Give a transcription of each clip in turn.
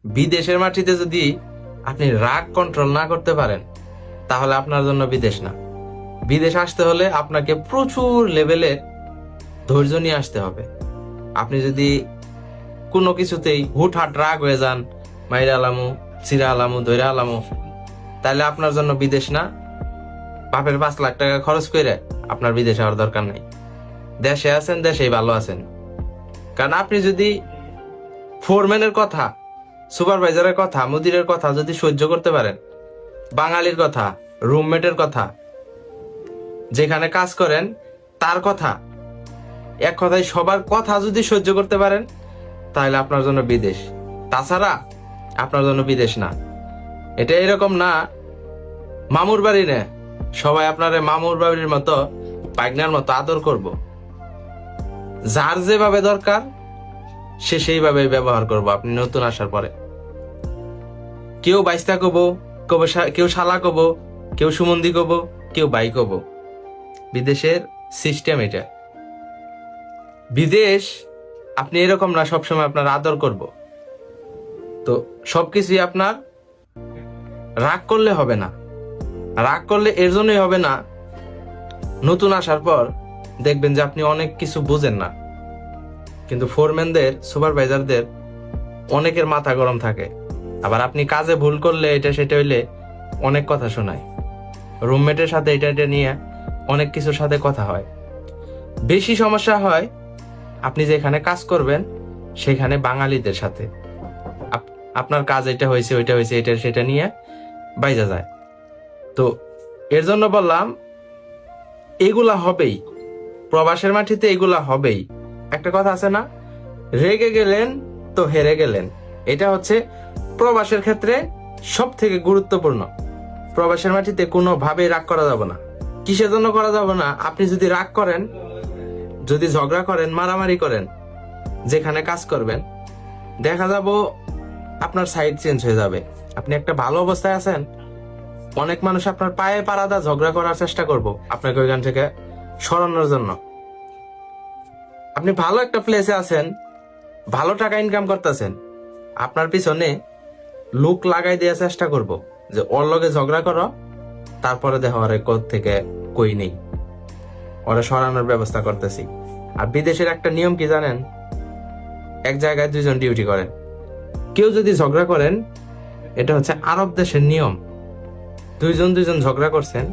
বিদেশের মাটিতে যদি আপনি রাগ কন্ট্রোল না করতে পারেন, তাহলে আপনার জন্য বিদেশ না। বিদেশ আসতে হলে আপনাকে প্রচুর লেভেলের ধৈর্য নিয়ে আসতে হবে। আপনি যদি কোনো কিছুতেই হুটহাট রাগ হয়ে যান, মাইরা আলামু, চিরা আলামু, ধৈরা আলামু, তাহলে আপনার জন্য বিদেশ না। বাপের 5 লাখ টাকা খরচ করে আপনার বিদেশ হওয়ার দরকার নাই। দেশে আছেন, দেশেই ভালো আছেন। কারণ আপনি যদি ফোরম্যানের কথা, সুপারভাইজারের কথা, মুদিরের কথা যদি সহ্য করতে পারেন, বাঙালির কথা, রুমমেটের কথা, যেখানে কাজ করেন তার কথা, এক কথায় সবার কথা যদি সহ্য করতে পারেন, তাহলে আপনার জন্য বিদেশ। তাছাড়া আপনার জন্য বিদেশ না। এটা এরকম না মামুর বাড়ি না, সবাই আপনার মামুর বাড়ির মতো পাইগনার মতো আদর করব। যার যেভাবে দরকার সে সেইভাবে ব্যবহার করব। আপনি নতুন আসার পরে কেউ বাইস্তা কব, কেউ শালা কব, কেউ সুমন্দি কব, কেউ বাই কব। বিদেশের সিস্টেম এটা। বিদেশ আপনি এরকম না সবসময় আপনার আদর করব। তো সবকিছুই আপনার রাগ করলে হবে না। রাগ করলে এর জন্যই হবে না, নতুন আসার পর দেখবেন যে আপনি অনেক কিছু বুঝেন না। কিন্তু ফোরম্যানদের, সুপারভাইজারদের অনেকের মাথা গরম থাকে। আবার আপনি কাজে ভুল করলে এটা সেটা হইলে অনেক কথা শোনায়। রুমমেটের সাথে এটা নিয়ে অনেক কিছুর সাথে কথা হয়। বেশি সমস্যা হয় আপনি যেখানে কাজ করবেন সেখানে বাঙালিদের সাথে। আপনার কাজ এটা হয়েছে, ওইটা হয়েছে, এটা সেটা নিয়ে বাইজা যায়। তো এর জন্য বললাম এগুলা হবেই, প্রবাসের মাটিতে এগুলা হবেই। একটা কথা আছে না, রেগে গেলেন তো হেরে গেলেন। এটা হচ্ছে প্রবাসের ক্ষেত্রে সব থেকে গুরুত্বপূর্ণ। প্রবাসের মাটিতে কোনোভাবেই রাগ করা যাবে না। কিসের জন্য করা যাবে না? আপনি যদি রাগ করেন, যদি ঝগড়া করেন, মারামারি করেন, যেখানে কাজ করবেন, দেখা যাব আপনার সাইড চেঞ্জ হয়ে যাবে। আপনি একটা ভালো অবস্থায় আছেন, অনেক মানুষ আপনার পায়ে পাড়াদা ঝগড়া করার চেষ্টা করব আপনাকে ওইখান থেকে সরানোর জন্য। আপনি ভালো একটা প্লেসে আছেন, ভালো টাকা ইনকাম করতেছেন, আপনার পিছনে লোক লাগাই দেওয়ার চেষ্টা করব যে ওর লগে ঝগড়া করো, তারপরে দেখো ওরে কোথ থেকে কই নেই, ওরা সরানোর ব্যবস্থা করতেছি। আর বিদেশের একটা নিয়ম কি জানেন? এক জায়গায় 2 জন ডিউটি করেন। কেউ যদি ঝগড়া করেন, এটা হচ্ছে আরব দেশের নিয়ম, 2 জন ঝগড়া করছেন,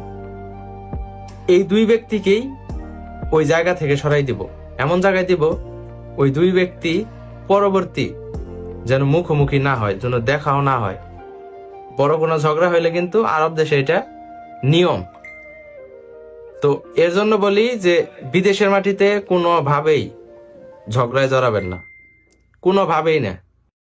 এই 2 ব্যক্তিকেই ওই জায়গা থেকে সরাই দিব। এমন জায়গায় দিব ওই 2 ব্যক্তি পরবর্তী যেন মুখোমুখি না হয়, যেন দেখাও না হয়। বড় কোনো ঝগড়া হইলে কিন্তু আরব দেশে এটা নিয়ম। তো এর জন্য বলি যে বিদেশের মাটিতে কোনোভাবেই ঝগড়ায় জড়াবেন না, কোনোভাবেই না।